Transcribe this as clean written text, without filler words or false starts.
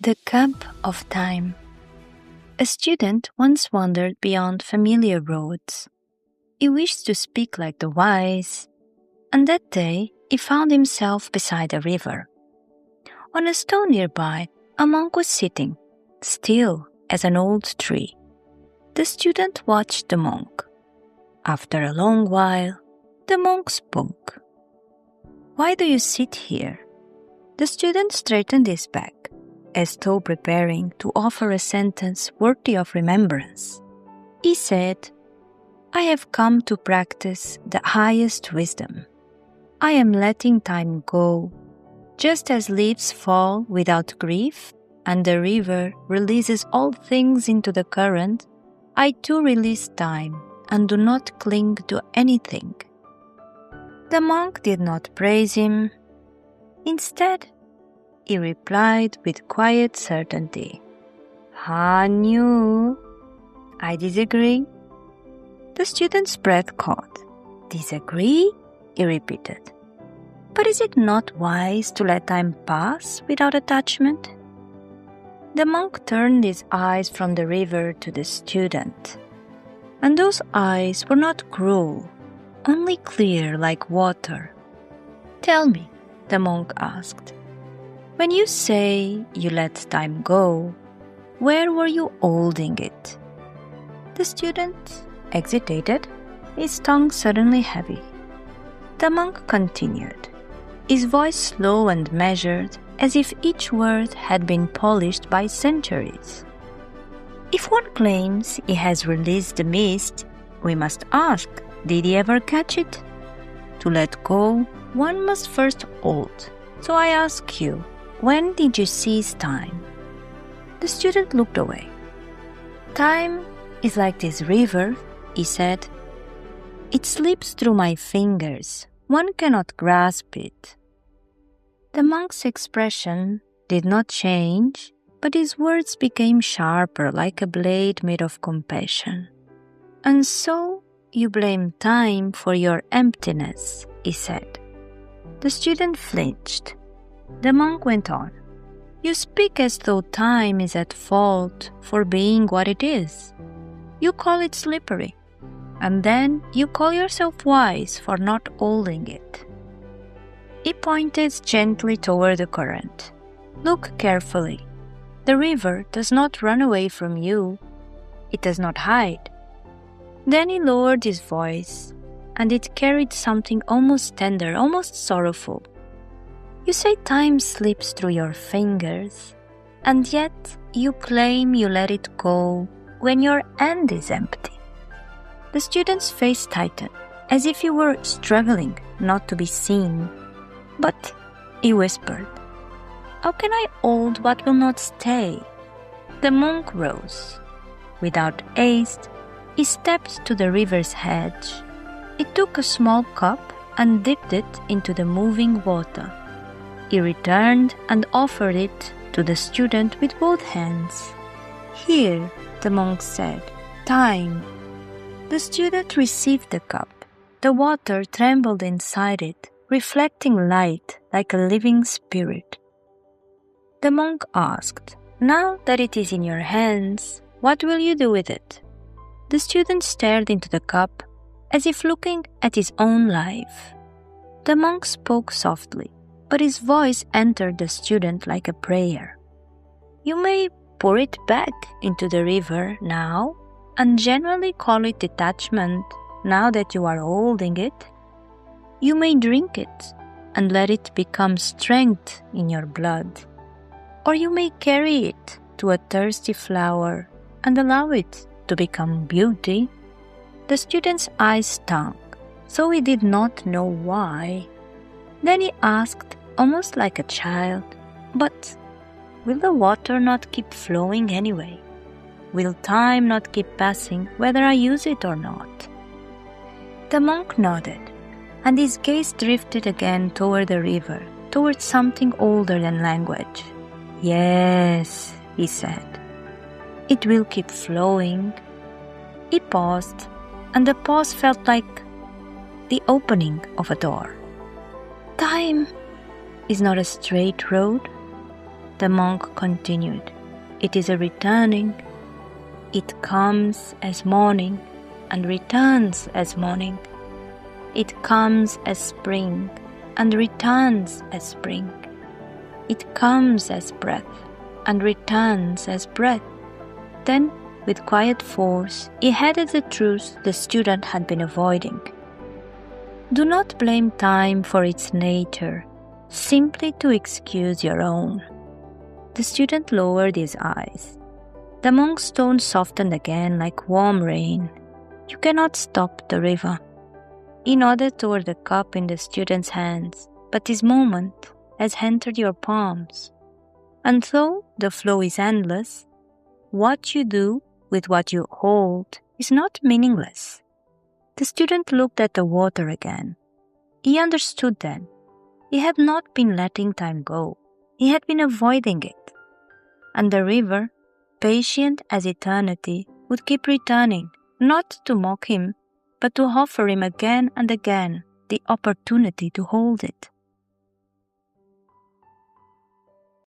The cup of time. A student once wandered beyond familiar roads. He wished to speak like the wise, and that day he found himself beside a river. On a stone nearby, a monk was sitting, still as an old tree. The student watched the monk. After a long while, the monk spoke. "Why do you sit here?" The student straightened his back, as though preparing to offer a sentence worthy of remembrance. He said, "I have come to practice the highest wisdom. I am letting time go. Just as leaves fall without grief, and the river releases all things into the current, I too release time and do not cling to anything." The monk did not praise him. Instead, he replied with quiet certainty, "Ha knew." "I disagree." The student's breath caught. "Disagree?" he repeated. "But is it not wise to let time pass without attachment?" The monk turned his eyes from the river to the student, and those eyes were not cruel, only clear like water. "Tell me," the monk asked, "when you say you let time go, where were you holding it?" The student hesitated, his tongue suddenly heavy. The monk continued, his voice slow and measured, as if each word had been polished by centuries. "If one claims he has released the mist, we must ask, did he ever catch it? To let go, one must first hold. So I ask you, when did you seize time?" The student looked away. "Time is like this river," he said. "It slips through my fingers. One cannot grasp it." The monk's expression did not change, but his words became sharper like a blade made of compassion. "And so you blame time for your emptiness," he said. The student flinched. The monk went on. "You speak as though time is at fault for being what it is. You call it slippery, and then you call yourself wise for not holding it." He pointed gently toward the current. "Look carefully. The river does not run away from you. It does not hide." Then he lowered his voice, and it carried something almost tender, almost sorrowful. "You say time slips through your fingers, and yet you claim you let it go when your hand is empty." The student's face tightened, as if he were struggling not to be seen. "But," he whispered, "how can I hold what will not stay?" The monk rose. Without haste, he stepped to the river's edge. He took a small cup and dipped it into the moving water. He returned and offered it to the student with both hands. "Here," the monk said, "time." The student received the cup. The water trembled inside it, reflecting light like a living spirit. The monk asked, "Now that it is in your hands, what will you do with it?" The student stared into the cup, as if looking at his own life. The monk spoke softly, but his voice entered the student like a prayer. "You may pour it back into the river now, and genuinely call it detachment now that you are holding it. You may drink it and let it become strength in your blood. Or you may carry it to a thirsty flower and allow it to become beauty." The student's eyes stung, so he did not know why. Then he asked, almost like a child, "But will the water not keep flowing anyway? Will time not keep passing whether I use it or not?" The monk nodded, and his gaze drifted again toward the river, toward something older than language. "Yes," he said, "it will keep flowing." He paused, and the pause felt like the opening of a door. "Time is not a straight road. The monk continued. It is a returning. It comes as morning and returns as morning. It comes as spring and returns as spring. It comes as breath and returns as breath. Then, with quiet force, he added the truth the student had been avoiding. Do not blame time for its nature, simply to excuse your own. The student lowered his eyes. The monk's tone softened again like warm rain. You cannot stop the river. He nodded toward the cup in the student's hands, but this moment has entered your palms. And though the flow is endless, what you do with what you hold is not meaningless. The student looked at the water again. He understood then. He had not been letting time go. He had been avoiding it. And the river, patient as eternity, would keep returning, not to mock him, but to offer him again and again the opportunity to hold it.